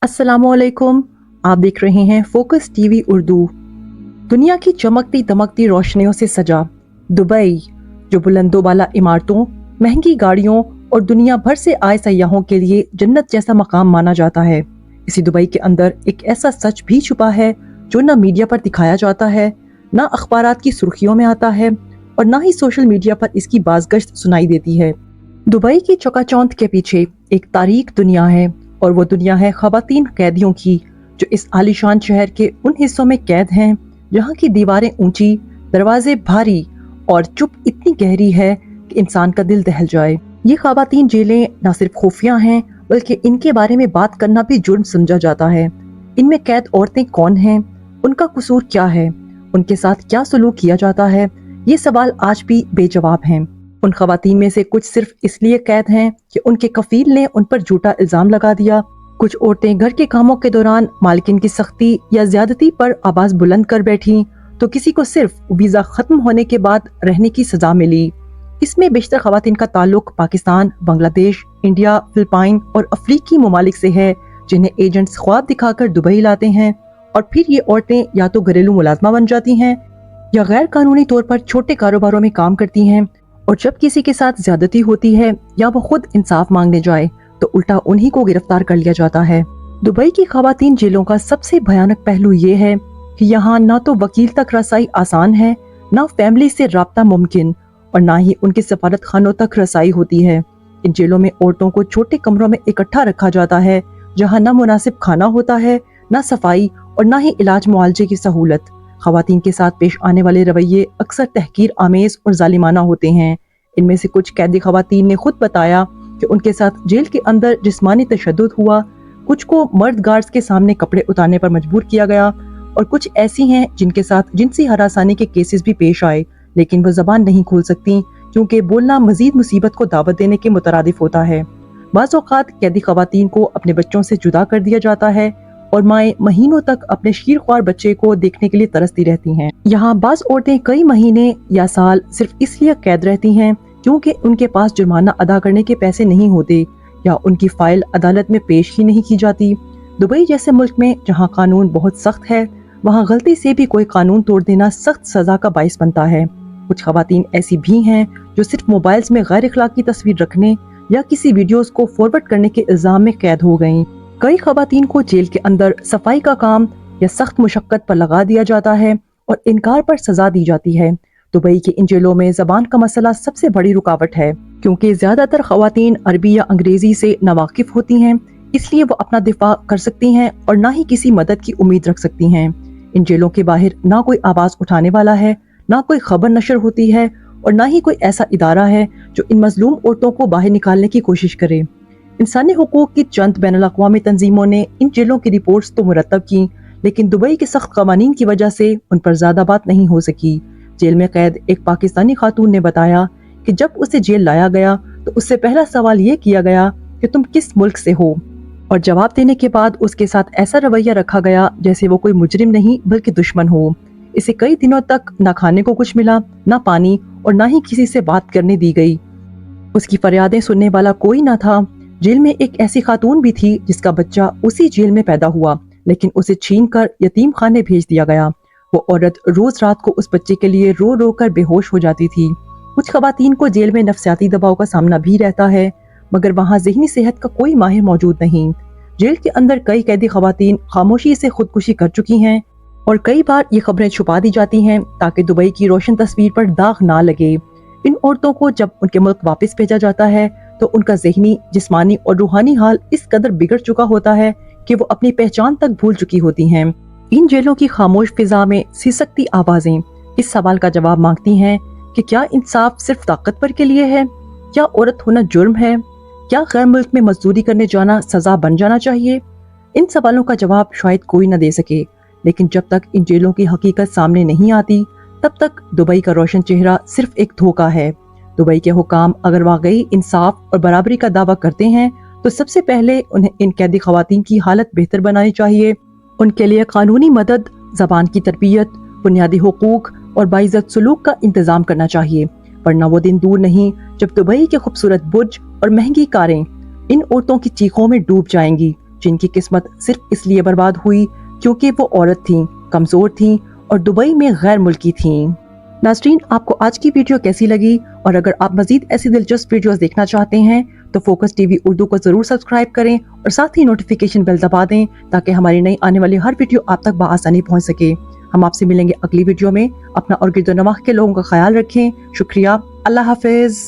अस्सलामुअलैकुम। आप देख रहे हैं फोकस टीवी उर्दू। दुनिया की चमकती दमकती रोशनियों से सजा दुबई, जो बुलंदो बाला इमारतों, महंगी गाड़ियों और दुनिया भर से आए सयाहों के लिए जन्नत जैसा मकाम माना जाता है। इसी दुबई के अंदर एक ऐसा सच भी छुपा है जो ना मीडिया पर दिखाया जाता है, ना अखबारात की सुर्खियों में आता है और ना ही सोशल मीडिया पर इसकी बाज़गश्त सुनाई देती है। दुबई की चकाचौंध के पीछे एक तारीख दुनिया है, और वो दुनिया है ख़वातीन कैदियों की, जो इस आलीशान शहर के उन हिस्सों में कैद हैं जहाँ की दीवारें ऊंची, दरवाजे भारी और चुप इतनी गहरी है कि इंसान का दिल दहल जाए। ये ख़वातीन जेलें न सिर्फ खुफिया हैं, बल्कि इनके बारे में बात करना भी जुर्म समझा जाता है। इनमें कैद औरतें कौन हैं, उनका कसूर क्या है, उनके साथ क्या सलूक किया जाता है, ये सवाल आज भी बेजवाब हैं। उन ख़वातीन में से कुछ सिर्फ इसलिए कैद हैं कि उनके कफील ने उन पर झूठा इल्जाम लगा दिया। कुछ औरतें घर के कामों के दौरान मालकिन की सख्ती या ज्यादती पर आवाज बुलंद कर बैठी, तो किसी को सिर्फ वीजा खत्म होने के बाद रहने की सजा मिली। इसमें बेशतर ख़वातीन का ताल्लुक पाकिस्तान, बांग्लादेश, इंडिया, फिलिपाइन और अफ्रीकी ममालिक से है, जिन्हें एजेंट्स ख्वाब दिखाकर दुबई लाते हैं और फिर ये औरतें या तो घरेलू मुलाजमा बन जाती हैं या गैर कानूनी तौर पर छोटे कारोबारों में काम करती हैं। और जब किसी के साथ ज्यादती होती है या वो खुद इंसाफ मांगने जाए तो उल्टा उन्हीं को गिरफ्तार कर लिया जाता है। दुबई की ख़वातीन जेलों का सबसे भयानक पहलू ये है कि यहाँ ना तो वकील तक रसाई आसान है, ना फैमिली से राब्ता मुमकिन और ना ही उनके सफारत खानों तक रसाई होती है। इन जेलों में औरतों को छोटे कमरों में इकट्ठा रखा जाता है, जहाँ ना मुनासिब खाना होता है, ना सफाई और ना ही इलाज मुआवजे की सहूलत। ख़वातीन के साथ पेश आने वाले रवैये अक्सर तहकीर आमेज और जालिमाना होते हैं। इनमें से कुछ कैदी ख़वातीन ने खुद बताया कि उनके साथ जेल के अंदर जिस्मानी तशद्दुद हुआ, कुछ को मर्द गार्ड्स के सामने कपड़े उतारने पर मजबूर किया गया और कुछ ऐसी हैं जिनके साथ जिनसी हरासानी के केसेस भी पेश आए, लेकिन वो जबान नहीं खोल सकती क्योंकि बोलना मजीद मुसीबत को दावत देने के मुतरादिफ होता है। बाज़ औक़ात कैदी ख़वातीन को अपने बच्चों से जुदा कर दिया जाता है और माएँ महीनों तक अपने शीरख्वार बच्चे को देखने के लिए तरसती रहती हैं। यहाँ बाज़ औरतें कई महीने या साल सिर्फ इसलिए कैद रहती हैं क्योंकि उनके पास जुर्माना अदा करने के पैसे नहीं होते या उनकी फाइल अदालत में पेश ही नहीं की जाती। दुबई जैसे मुल्क में जहाँ कानून बहुत सख्त है, वहाँ गलती से भी कोई कानून तोड़ देना सख्त सजा का बाइस बनता है। कुछ ख़वातीन ऐसी भी हैं जो सिर्फ मोबाइल्स में गैर अखलाकी तस्वीर रखने या किसी वीडियोस को फॉरवर्ड करने के इल्जाम में कैद हो गयी। कई ख़वातीन को जेल के अंदर सफाई का काम या सख्त मुशक्कत पर लगा दिया जाता है और इनकार पर सजा दी जाती है। दुबई के इन जेलों में ज़बान का मसला सबसे बड़ी रुकावट है, क्योंकि ज़्यादातर ख़वातीन अरबी या अंग्रेजी से नावाकिफ होती हैं, इसलिए वो अपना दिफा कर सकती हैं और ना ही किसी मदद की उम्मीद रख सकती हैं। इन जेलों के बाहर ना कोई आवाज़ उठाने वाला है, ना कोई खबर नशर होती है और ना ही कोई ऐसा इदारा है जो इन मजलूम औरतों को बाहर निकालने की कोशिश करे। इंसानी हुकूक की चंद बैनुल-अक़वामी तंजीमों ने इन जेलों की रिपोर्ट्स तो मुरतब की, लेकिन दुबई के सख्त क़वानीन की वजह से उन पर ज़्यादा बात नहीं हो सकी। जेल में कैद एक पाकिस्तानी खातून ने बताया कि जब उसे जेल लाया गया तो उससे पहला सवाल ये किया गया कि तुम किस मुल्क से हो, और जवाब देने के बाद उसके साथ ऐसा रवैया रखा गया जैसे वो कोई मुजरिम नहीं बल्कि दुश्मन हो। इसे कई दिनों तक ना खाने को कुछ मिला, ना पानी और ना ही किसी से बात करने दी गई। उसकी फरियादें सुनने वाला कोई ना था। जेल में एक ऐसी खातून भी थी जिसका बच्चा उसी जेल में पैदा हुआ, लेकिन उसे छीन कर यतीम खाने भेज दिया गया। वो औरत रोज रात को उस बच्चे के लिए रो रो कर बेहोश हो जाती थी। कुछ ख़वातीन को जेल में नफ्सियाती दबाव का सामना भी रहता है, मगर वहाँ ज़हनी सेहत का कोई माहिर मौजूद नहीं। जेल के अंदर कई कैदी ख़वातीन खामोशी से खुदकुशी कर चुकी हैं और कई बार ये खबरें छुपा दी जाती हैं ताकि दुबई की रोशन तस्वीर पर दाग ना लगे। इन औरतों को जब उनके मुल्क वापस भेजा जाता है तो उनका ज़हनी, जिस्मानी और रूहानी हाल इस कदर बिगड़ चुका होता है कि वो अपनी पहचान तक भूल चुकी होती हैं। इन जेलों की खामोश फिजा में सिसकती आवाजें इस सवाल का जवाब मांगती हैं कि क्या इंसाफ सिर्फ ताकतवर के लिए है? क्या औरत होना जुर्म है? क्या गैर मुल्क में मजदूरी करने जाना सजा बन जाना चाहिए? इन सवालों का जवाब शायद कोई न दे सके, लेकिन जब तक इन जेलों की हकीकत सामने नहीं आती तब तक दुबई का रोशन चेहरा सिर्फ एक धोखा है। दुबई के हुकाम अगर वाकई इंसाफ और बराबरी का दावा करते हैं तो सबसे पहले उन्हें इन कैदी ख़वातीन की हालत बेहतर बनानी चाहिए। उनके लिए कानूनी मदद, ज़बान की तरबियत, बुनियादी हुकूक और बाइज़्ज़त सलूक का इंतज़ाम करना चाहिए, वरना वो दिन दूर नहीं जब दुबई के खूबसूरत बुर्ज और महंगी कारें इन औरतों की चीखों में डूब जाएंगी जिनकी किस्मत सिर्फ इसलिए बर्बाद हुई क्योंकि वो औरत थीं, कमजोर थीं और दुबई में गैर मुल्की थीं। नाज़रीन, आपको आज की वीडियो कैसी लगी और अगर आप मजीद ऐसी दिलचस्प वीडियोस देखना चाहते हैं तो फोकस टीवी उर्दू को जरूर सब्सक्राइब करें और साथ ही नोटिफिकेशन बेल दबा दें ताकि हमारी नई आने वाली हर वीडियो आप तक बआसानी पहुंच सके। हम आपसे मिलेंगे अगली वीडियो में। अपना और गिरदो नवाह के लोगों का ख्याल रखें। शुक्रिया। अल्लाह हाफिज।